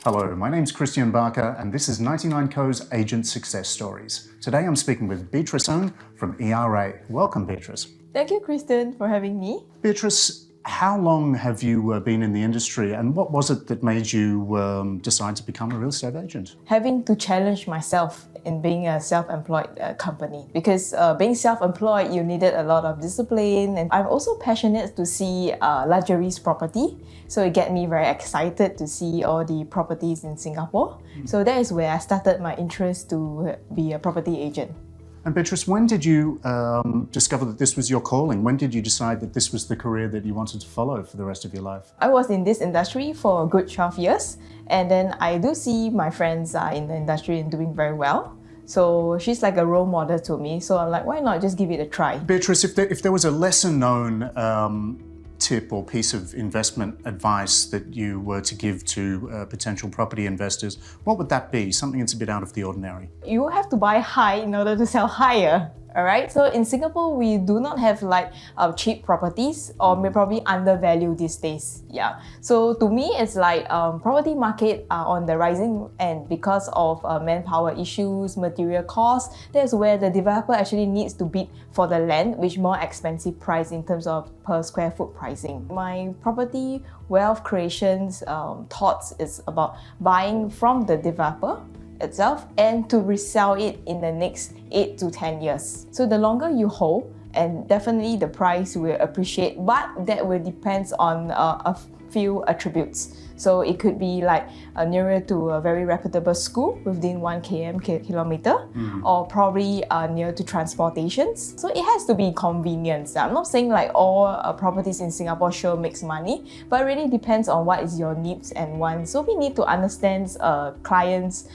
Hello, my name's Christian Barker and this is 99co's Agent Success Stories. Today I'm speaking with Beatrice Ng from ERA. Welcome, Beatrice. Thank you, Christian, for having me. Beatrice, how long have you been in the industry and what was it that made you decide to become a real estate agent? Having to challenge myself in being a self-employed company, because being self-employed, you needed a lot of discipline, and I'm also passionate to see luxuries property, so it get me very excited to see all the properties in Singapore. So that is where I started my interest to be a property agent. And Beatrice, when did you discover that this was your calling? When did you decide that this was the career that you wanted to follow for the rest of your life? I was in this industry for a good 12 years, and then I do see my friends are in the industry and doing very well. So she's like a role model to me. So I'm like, why not just give it a try? Beatrice, if there was a lesser known tip or piece of investment advice that you were to give to potential property investors, what would that be? Something that's a bit out of the ordinary. You have to buy high in order to sell higher. All right, so in Singapore, we do not have like cheap properties, or may probably undervalued these days. Yeah, so to me, it's like property market are on the rising end because of manpower issues, material costs. That's where the developer actually needs to bid for the land, which more expensive price in terms of per square foot pricing. My property wealth creations thoughts is about buying from the developer itself and to resell it in the next 8 to 10 years. So the longer you hold, and definitely the price will appreciate, but that will depend on a few attributes. So it could be like nearer to a very reputable school within 1 kilometer, or probably near to transportations. So it has to be convenience. I'm not saying like all properties in Singapore sure makes money, but it really depends on what is your needs and wants. So we need to understand clients'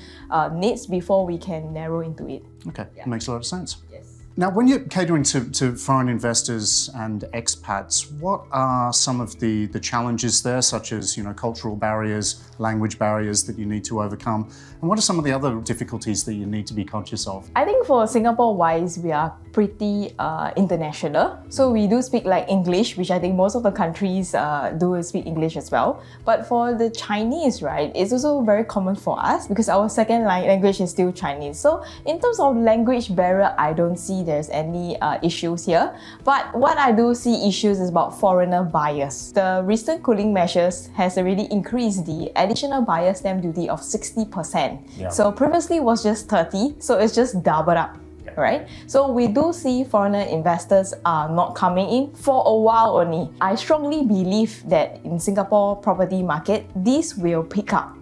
needs before we can narrow into it. Okay, makes a lot of sense. Yes. Now, when you're catering to foreign investors and expats, what are some of the challenges there, such as cultural barriers, language barriers that you need to overcome? And what are some of the other difficulties that you need to be conscious of? I think for Singapore-wise, we are pretty international. So we do speak like English, which I think most of the countries do speak English as well. But for the Chinese, right, it's also very common for us because our second language is still Chinese. So in terms of language barrier, I don't see there's any issues here. But what I do see issues is about foreigner buyers. The recent cooling measures has already increased the additional buyer stamp duty of 60%. Yeah. So previously was just 30%, so it's just doubled up. Right? So we do see foreigner investors are not coming in for a while only. I strongly believe that in Singapore property market, this will pick up.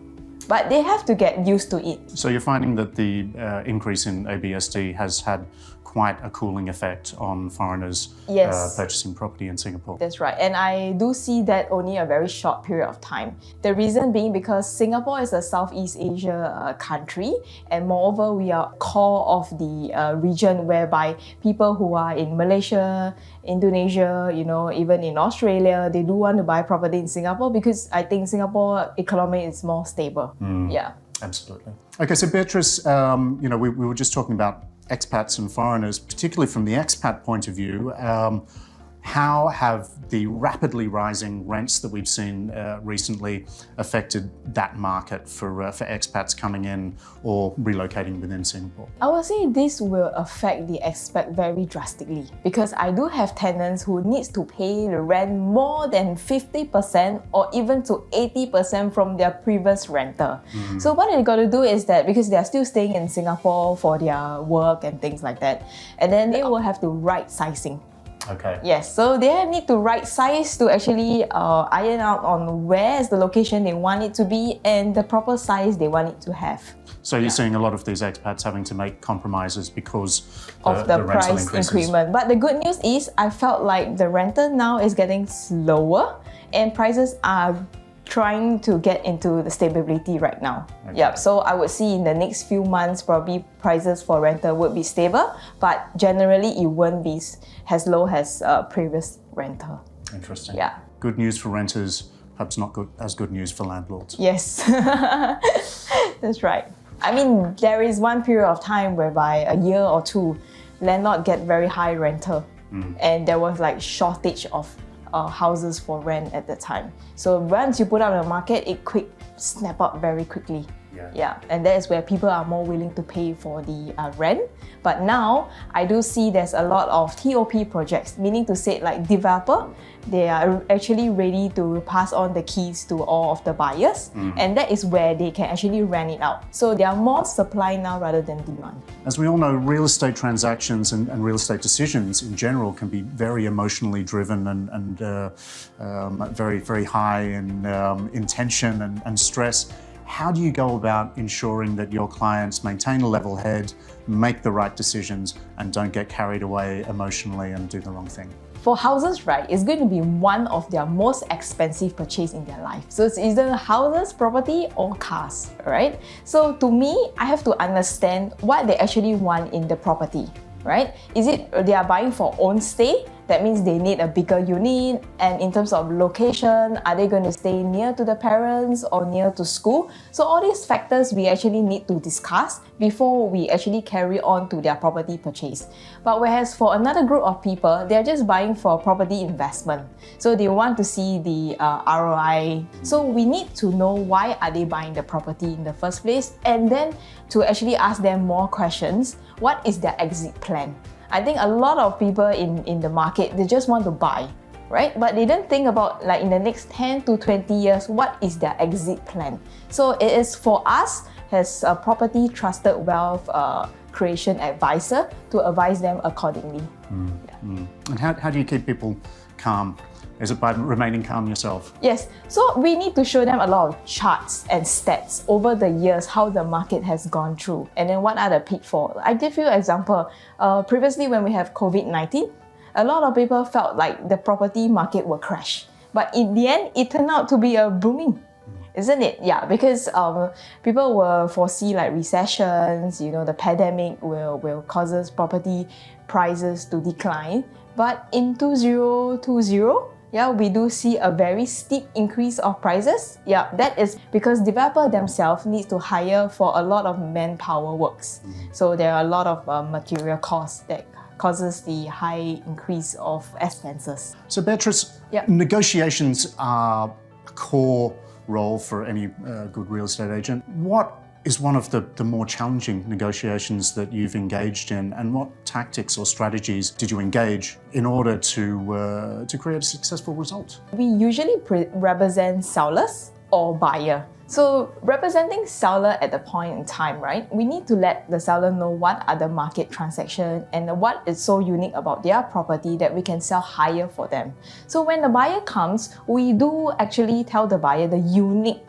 But they have to get used to it. So you're finding that the increase in ABSD has had quite a cooling effect on foreigners purchasing property in Singapore. That's right. And I do see that only a very short period of time. The reason being because Singapore is a Southeast Asia country, and moreover, we are core of the region whereby people who are in Malaysia, Indonesia, even in Australia, they do want to buy property in Singapore because I think Singapore economy is more stable. Yeah. Absolutely. Okay, so Beatrice, we were just talking about expats and foreigners, particularly from the expat point of view. How have the rapidly rising rents that we've seen recently affected that market for expats coming in or relocating within Singapore? I would say this will affect the expat very drastically because I do have tenants who needs to pay the rent more than 50% or even to 80% from their previous renter. So what they got to do is that because they are still staying in Singapore for their work and things like that, and then they will have to right sizing. Okay. Yes, so they need to right size to actually iron out on where is the location they want it to be and the proper size they want it to have. So you're seeing a lot of these expats having to make compromises because of the rental price increases. increment. But the good news is I felt like the rental now is getting slower and prices are trying to get into the stability right now. Okay. Yep. So I would see in the next few months probably prices for rental would be stable, but generally it won't be as low as previous rental. Interesting. Yeah. Good news for renters, perhaps not as good news for landlords. Yes, that's right. I mean, there is one period of time whereby a year or two, landlord get very high rental, and there was like shortage of houses for rent at the time. So once you put out on the market, it snap up very quickly. Yeah, and that is where people are more willing to pay for the rent. But now I do see there's a lot of TOP projects, meaning to say like developer, they are actually ready to pass on the keys to all of the buyers, and that is where they can actually rent it out. So there are more supply now rather than demand. As we all know, real estate transactions and real estate decisions in general can be very emotionally driven and very, very high in tension and stress. How do you go about ensuring that your clients maintain a level head, make the right decisions, and don't get carried away emotionally and do the wrong thing? For houses, right, it's going to be one of their most expensive purchase in their life. So it's either houses, property, or cars, right? So to me, I have to understand what they actually want in the property, right? Is it they are buying for own stay? That means they need a bigger unit, and in terms of location, are they going to stay near to the parents or near to school? So all these factors we actually need to discuss before we actually carry on to their property purchase. But whereas for another group of people, they're just buying for property investment. So they want to see the ROI. So we need to know why are they buying the property in the first place, and then to actually ask them more questions. What is their exit plan? I think a lot of people in the market, they just want to buy, right? But they don't think about like in the next 10 to 20 years, what is their exit plan? So it is for us as a property trusted wealth creation advisor to advise them accordingly. And how do you keep people calm? Is it by remaining calm yourself? Yes, so we need to show them a lot of charts and stats over the years, how the market has gone through, and then what are the pitfalls. I give you an example. Previously, when we have COVID-19, a lot of people felt like the property market will crash. But in the end, it turned out to be a booming. Isn't it? Yeah, because people will foresee like recessions, the pandemic will causes property prices to decline. But in 2020, we do see a very steep increase of prices. Yeah, that is because developer themselves need to hire for a lot of manpower works. So there are a lot of material costs that causes the high increase of expenses. So Beatrice, negotiations are a core role for any good real estate agent. What is one of the more challenging negotiations that you've engaged in, and what tactics or strategies did you engage in order to create a successful result? We usually represent sellers or buyer. So representing seller at the point in time, right? We need to let the seller know what are the market transactions and what is so unique about their property that we can sell higher for them. So when the buyer comes, we do actually tell the buyer the unique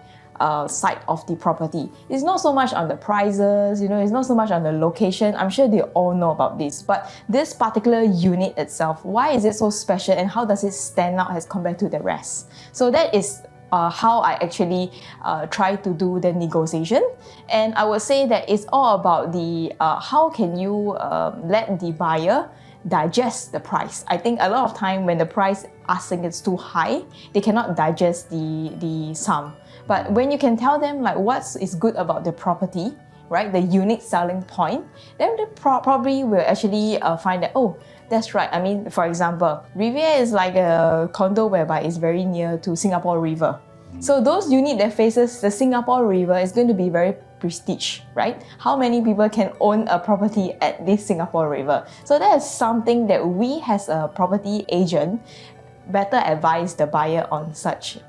side of the property. It's not so much on the prices, it's not so much on the location. I'm sure they all know about this, but this particular unit itself, why is it so special and how does it stand out as compared to the rest? So that is how I actually try to do the negotiation. And I would say that it's all about the how can you let the buyer digest the price. I think a lot of time when the price asking is too high, they cannot digest the sum. But when you can tell them like what is good about the property, right, the unique selling point, then they probably will actually find that, oh, that's right. I mean, for example, Riviera is like a condo whereby it's very near to Singapore River. So those unit that faces the Singapore River is going to be very prestige, right? How many people can own a property at this Singapore River? So that is something that we as a property agent better advise the buyer on such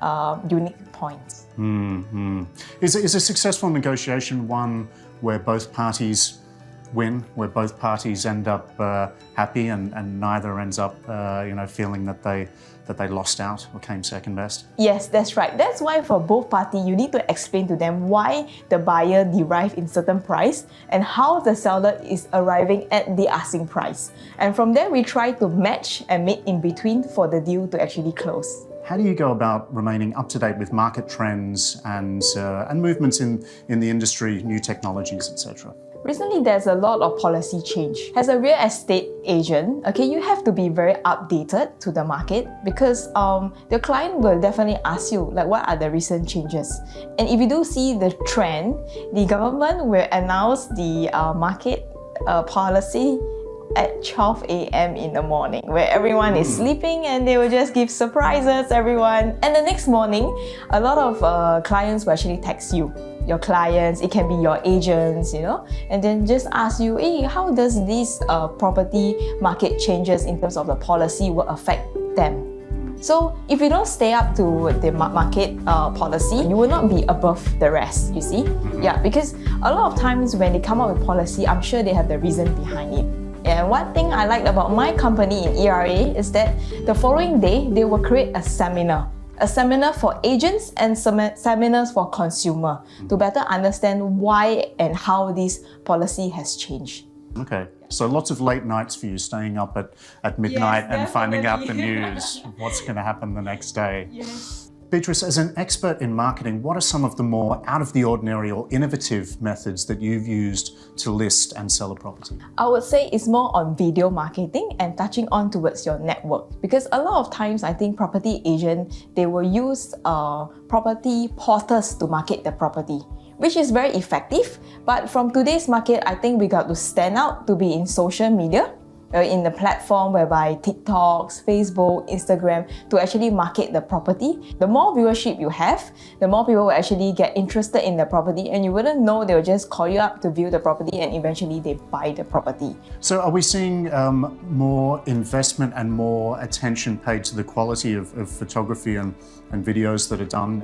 unique points. Is a successful negotiation one where both parties win, where both parties end up happy and neither ends up feeling that they lost out or came second best? Yes, that's right. That's why for both parties, you need to explain to them why the buyer derived in certain price and how the seller is arriving at the asking price. And from there, we try to match and meet in between for the deal to actually close. How do you go about remaining up to date with market trends and movements in the industry, new technologies, etc.? Recently, there's a lot of policy change. As a real estate agent, you have to be very updated to the market because the client will definitely ask you, like, what are the recent changes? And if you do see the trend, the government will announce the market policy at 12 a.m. in the morning, where everyone is sleeping and they will just give surprises, everyone. And the next morning, a lot of clients will actually text you. Your clients, it can be your agents, and then just ask you, hey, how does this property market changes in terms of the policy will affect them? So if you don't stay up to the market policy, you will not be above the rest, you see? Yeah, because a lot of times when they come up with policy, I'm sure they have the reason behind it. And one thing I like about my company in ERA is that the following day, they will create a seminar for agents and seminars for consumer to better understand why and how this policy has changed. Okay, so lots of late nights for you, staying up at midnight and finding out the news, what's going to happen the next day. Yes. Beatrice, as an expert in marketing, what are some of the more out of the ordinary or innovative methods that you've used to list and sell a property? I would say it's more on video marketing and touching on towards your network, because a lot of times I think property agent, they will use property portals to market the property, which is very effective. But from today's market, I think we got to stand out to be in social media, in the platform whereby TikToks, Facebook, Instagram, to actually market the property. The more viewership you have, the more people will actually get interested in the property, and you wouldn't know, they'll just call you up to view the property and eventually they buy the property. So are we seeing more investment and more attention paid to the quality of photography and videos that are done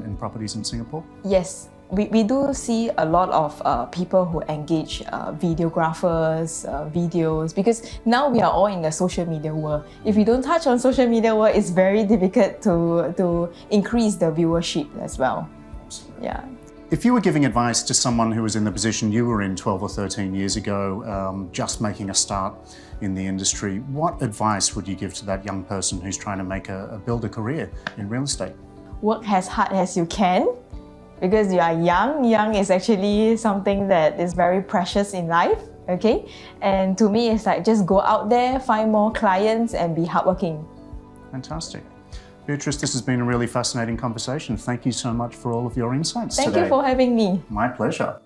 in properties in Singapore? Yes. We do see a lot of people who engage videographers, videos, because now we are all in the social media world. If you don't touch on social media world, it's very difficult to increase the viewership as well. Absolutely. Yeah. If you were giving advice to someone who was in the position you were in 12 or 13 years ago, just making a start in the industry, what advice would you give to that young person who's trying to build a career in real estate? Work as hard as you can, because you are young. Young is actually something that is very precious in life, okay? And to me, it's like just go out there, find more clients and be hardworking. Fantastic. Beatrice, this has been a really fascinating conversation. Thank you so much for all of your insights Thank today. you for having me. My pleasure.